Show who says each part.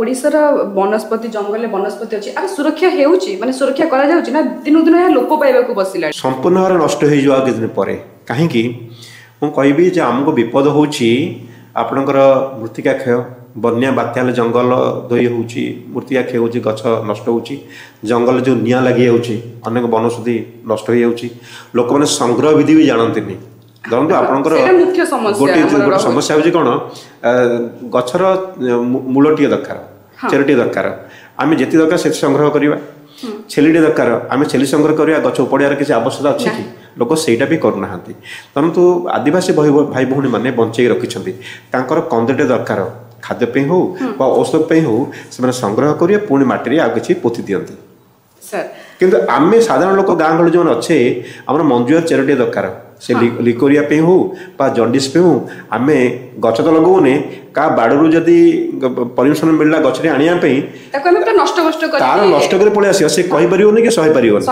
Speaker 1: ओडिशार वनस्पति जंगल वनस्पति अच्छी आगे सुरक्षा हेउची माने सुरक्षा करा जाउची ना दिन दिन यह लोप पाइबाकू बसिला
Speaker 2: संपूर्ण भाव नष्ट हो जावा किछन परे कहीं मु कहबी जे हमको विपद होउची आपणकर मृत्तिका क्षय बन्या बात्या जंगल धोई होउची मृत्तिका क्षय होउची गछ नष्ट होउची जंगल जो निया लगी जाउची अनेक वनस्पति नष्ट हो जाउची लोक माने संग्रह विधि भी जानंतिनी धरतु आपणकर
Speaker 1: मुख्य समस्या
Speaker 2: गोटे समस्या होची कोन गछर मूलटी दरकार चेरटी दरकार आमे जेति दरकार से संग्रह करिवा छेलीटे दरकार आमे छेली संग्रह करिया गछ उपड़ियार किसी आवश्यकता अछि कि लोक सेटा भी करू नाहांती परंतु आदिवासी भाई भौणी माने बंचै रखिछंती तांकर कंदटे दरकार खाद्य पे हो बा औषध पे हो से संग्रह करिया पुणी माटी आ किछि पोति दियंती
Speaker 1: सर
Speaker 2: किंतु आमे साधारण लोक गाँ गहली जो अच्छे आम मंजुआर चेरटे दरकार से लिकोरिया पे हो बा जंडिस पे हो आमे गछ तो लगौने का बाड़ू जदि परमिशन मिलला गछरे आनिया पे
Speaker 1: ताको हम नष्ट
Speaker 2: तार नष्ट कर पळे आसी से कहि परियोनी कि सहि परियोनी